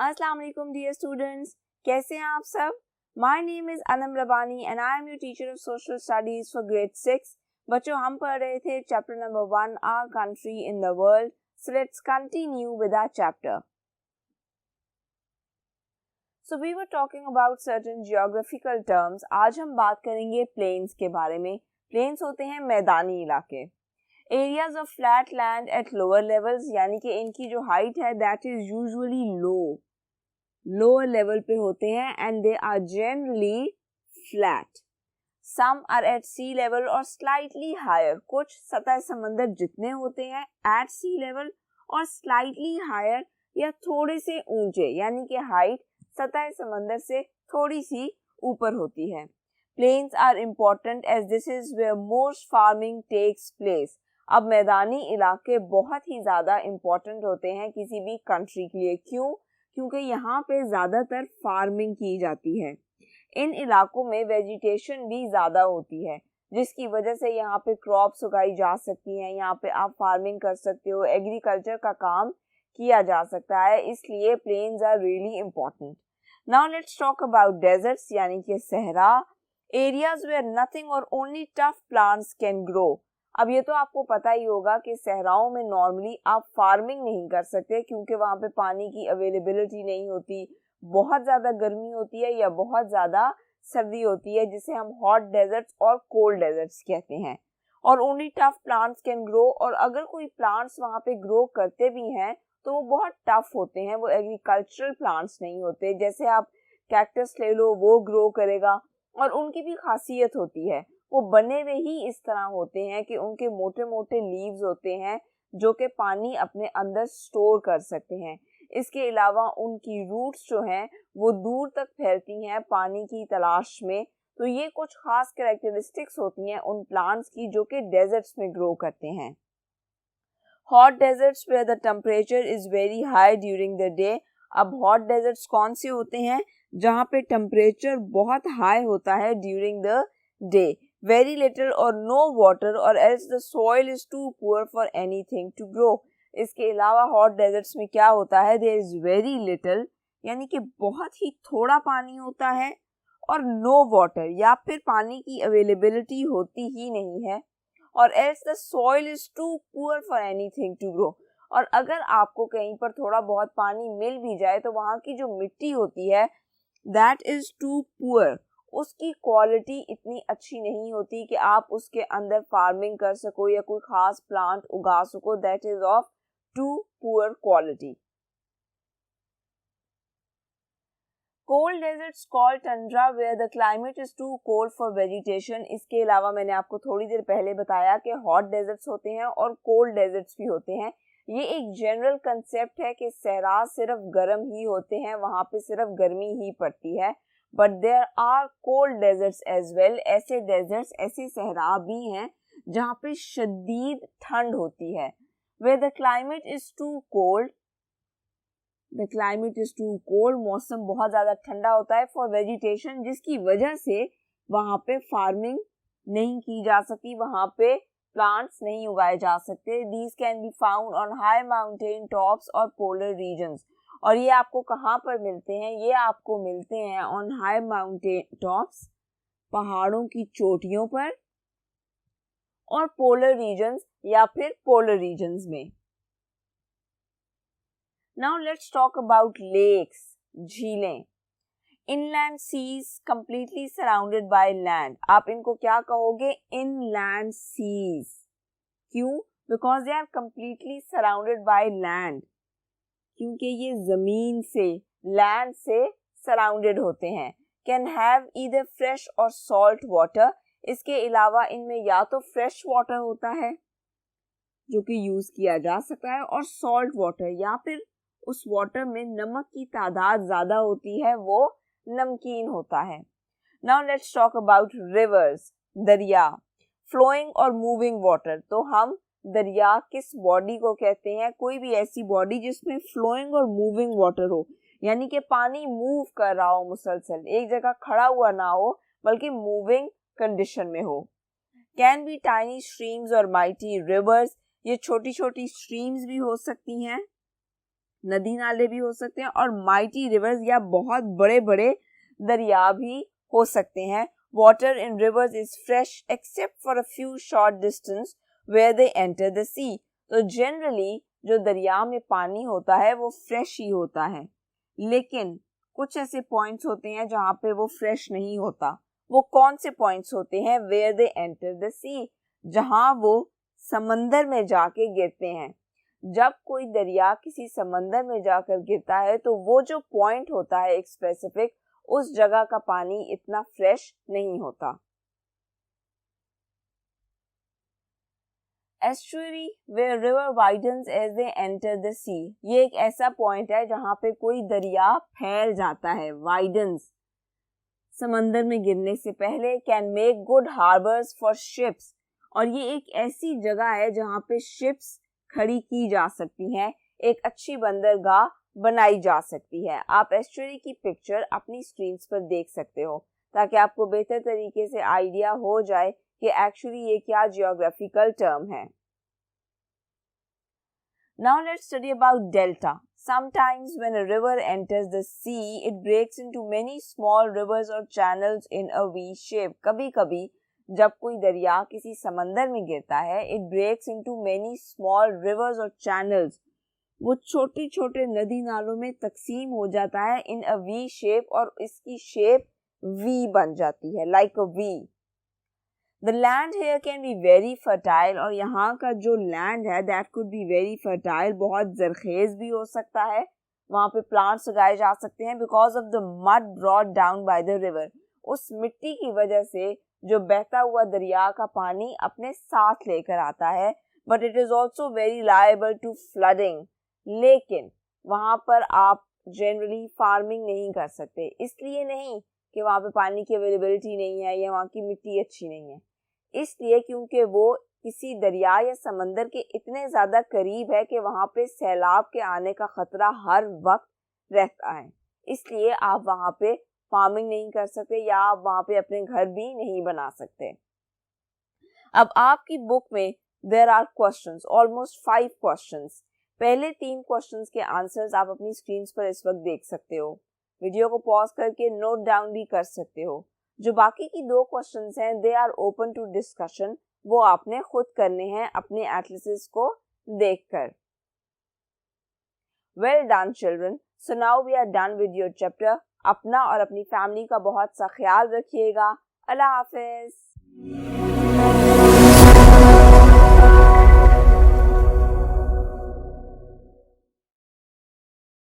अस्सलाम वालेकुम dear students, कैसे हैं आप सब। My name is Anam Rabbani and I am your teacher of social studies for grade 6। बच्चों, हम पढ़ रहे थे chapter number 1 our country in the world. So let's continue with our chapter. So we were talking about certain geographical terms. आज हम बात करेंगे planes के बारे में। प्लेन्स होते हैं मैदानी इलाके। Areas of flat land at lower levels, यानी कि इनकी जो हाइट है that is usually lower level पे होते हैं and they are generally flat. Some are at sea level और स्लाइटली हायर। कुछ सतह समंदर जितने होते हैं एट सी लेवल और स्लाइटली हायर या थोड़े से ऊंचे, यानी कि हाइट सतह समंदर से थोड़ी सी ऊपर होती है। Plains are important as this is where most farming takes place. अब मैदानी इलाके बहुत ही ज़्यादा इम्पोर्टेंट होते हैं किसी भी कंट्री के लिए। क्यों? क्योंकि यहाँ पे ज़्यादातर फार्मिंग की जाती है। इन इलाकों में वेजिटेशन भी ज़्यादा होती है, जिसकी वजह से यहाँ पे क्रॉप्स उगाई जा सकती हैं, यहाँ पे आप फार्मिंग कर सकते हो, एग्रीकल्चर का काम किया जा सकता है। इसलिए plains are really important. Now let's talk about deserts, यानी कि सहरा। Areas where nothing or only tough plants can grow. अब ये तो आपको पता ही होगा कि सहराओं में नॉर्मली आप फार्मिंग नहीं कर सकते क्योंकि वहाँ पे पानी की अवेलेबिलिटी नहीं होती, बहुत ज़्यादा गर्मी होती है या बहुत ज़्यादा सर्दी होती है, जिसे हम हॉट डेजर्ट्स और कोल्ड डेजर्ट्स कहते हैं। और only tough plants can grow, और अगर कोई प्लांट्स वहाँ पे ग्रो करते भी हैं तो वो बहुत टफ होते हैं, वो एग्रीकल्चरल प्लांट्स नहीं होते। जैसे आप कैक्टस ले लो, वो ग्रो करेगा और उनकी भी खासियत होती है, वो बने हुए ही इस तरह होते हैं कि उनके मोटे मोटे लीव्स होते हैं जो कि पानी अपने अंदर स्टोर कर सकते हैं। इसके अलावा उनकी रूट्स जो हैं वो दूर तक फैलती हैं पानी की तलाश में। तो ये कुछ खास कैरेक्टरिस्टिक्स होती हैं उन प्लांट्स की जो कि डेजर्ट्स में ग्रो करते हैं। Hot deserts where the temperature is very high during the day. अब हॉट डेजर्ट्स कौन से होते हैं? जहाँ पे टेम्परेचर बहुत हाई होता है during the day. Very little or no water or else the soil is too poor for anything to grow. इसके अलावा हॉट डेजर्ट्स में क्या होता है? There is very little, यानी कि बहुत ही थोड़ा पानी होता है, और no water, या फिर पानी की अवेलेबिलिटी होती ही नहीं है, और else the soil is too poor for anything to grow. और अगर आपको कहीं पर थोड़ा बहुत पानी मिल भी जाए तो वहाँ की जो मिट्टी होती है that is too poor, उसकी क्वालिटी इतनी अच्छी नहीं होती कि आप उसके अंदर फार्मिंग कर सको या कोई खास प्लांट उगा सको। That is of too poor quality. Cold deserts called tundra where the climate is too cold for vegetation. इसके अलावा मैंने आपको थोड़ी देर पहले बताया कि हॉट डेजर्ट्स होते हैं और कोल्ड डेजर्ट्स भी होते हैं। ये एक जनरल कंसेप्ट है कि सहरा सिर्फ गर्म ही होते हैं, वहां पे सिर्फ गर्मी ही पड़ती है। But there are cold deserts as well. ऐसे डेजर्ट्स, ऐसे सहरा भी हैं जहाँ पे शदीद ठंड होती है। Where the climate is too cold, the climate is too cold, मौसम बहुत ज़्यादा ठंडा होता है फॉर वेजिटेशन, जिसकी वजह से वहाँ पे फार्मिंग नहीं की जा सकती, वहाँ पे प्लांट्स नहीं उगाए जा सकते। These can be found on high mountain tops और पोलर रीजन्स। और ये आपको कहाँ पर मिलते हैं? ये आपको मिलते हैं ऑन हाई माउंटेन टॉप्स, पहाड़ों की चोटियों पर, और पोलर रीजन्स या फिर पोलर रीजन्स में। Now let's talk about lakes, झीलें। Inland seas completely surrounded by land. आप इनको क्या कहोगे? Inland seas. क्यों? Because they are completely surrounded by land, क्योंकि ये जमीन से, लैंड से सराउंडेड होते हैं। कैन हैव ईदर फ्रेश और सॉल्ट वाटर। इसके अलावा इनमें या तो फ्रेश वाटर होता है जो कि यूज किया जा सकता है, और सॉल्ट वाटर, या फिर उस वाटर में नमक की तादाद ज्यादा होती है, वो नमकीन होता है। Now let's talk about reverse, दरिया। फ्लोइंग और मूविंग वाटर। तो हम दरिया किस बॉडी को कहते हैं? कोई भी ऐसी बॉडी जिसमें फ्लोइंग और मूविंग वाटर हो, यानी कि पानी मूव कर रहा हो, मुसलसल एक जगह खड़ा हुआ ना हो, बल्कि मूविंग कंडीशन में हो। कैन बी टाइनी स्ट्रीम्स और माइटी रिवर्स। ये छोटी छोटी स्ट्रीम्स भी हो सकती हैं, नदी नाले भी हो सकते हैं और माइटी रिवर्स या बहुत बड़े बड़े दरिया भी हो सकते हैं. Water in rivers is fresh except for a few short distance where they enter the sea. तो generally जो दरिया में पानी होता है वो फ्रेश ही होता है, लेकिन कुछ ऐसे पॉइंट्स होते हैं जहाँ पे वो फ्रेश नहीं होता. वो कौन से पॉइंट्स होते हैं? Where they enter the sea, जहाँ वो समंदर में जाके गिरते हैं. जब कोई दरिया किसी समंदर में जाकर गिरता है तो वो जो पॉइंट होता है एक स्पेसिफिक, उस जगह का पानी इतना फ्रेश नहीं होता. Estuary where river widens as they enter the sea. ये एक ऐसा पॉइंट है जहाँ पे कोई दरिया फैल जाता है, widens, समंदर में गिरने से पहले. Can make good harbors for ships. और ये एक ऐसी जगह है जहाँ पे शिप्स खड़ी की जा सकती हैं, एक अच्छी बंदरगाह बनाई जा सकती है. आप एस्चुरी की पिक्चर अपनी स्क्रीन पर देख सकते हो ताकि आपको बेहतर तरीके से आइडिया हो जाए कि एक्चुअली ये क्या जियोग्राफिकल टर्म है. Now let's study about delta. Sometimes when a river enters the sea, it breaks into many small rivers or channels in a V shape. कभी-कभी जब कोई दरिया किसी समंदर में गिरता है, it breaks into many small rivers or channels. वो छोटे छोटे नदी नालों में तकसीम हो जाता है इन अ वी शेप, और इसकी शेप वी बन जाती है, like a V. The land here can be very fertile. और यहाँ का जो लैंड है that could be very fertile, बहुत जरखेज भी हो सकता है. वहाँ पे प्लांट्स उगाए जा सकते हैं because of the mud brought down by the river. उस मिट्टी की वजह से जो बहता हुआ दरिया का पानी अपने साथ लेकर आता है. But it is also very liable to flooding. लेकिन वहाँ पर आप जनरली फार्मिंग नहीं कर सकते. इसलिए नहीं कि वहाँ पे पानी की अवेलेबिलिटी नहीं है या वहाँ की मिट्टी अच्छी नहीं है, इसलिए क्योंकि वो किसी दरिया या समंदर के इतने ज़्यादा करीब है कि वहाँ पे सैलाब के आने का खतरा हर वक्त रहता है. इसलिए आप वहाँ पे फार्मिंग नहीं कर सकते या आप वहाँ पे अपने घर भी नहीं बना सकते. अब आपकी बुक में there are questions, almost 5 questions. पहले 3 क्वेश्चंस के आंसर्स आप अपनी स्क्रीन पर इस वक्त देख सकते हो. वीडियो को पॉज करके नोट डाउन भी कर सकते हो. जो बाकी की 2 क्वेश्चंस हैं they are open to discussion. वो आपने खुद करने हैं अपने एनालिसिस को देखकर. Well done children. So now we are done with your chapter. अपना और अपनी फैमिली का बहुत सा ख्याल रखिएगा. अल्लाह हाफिज.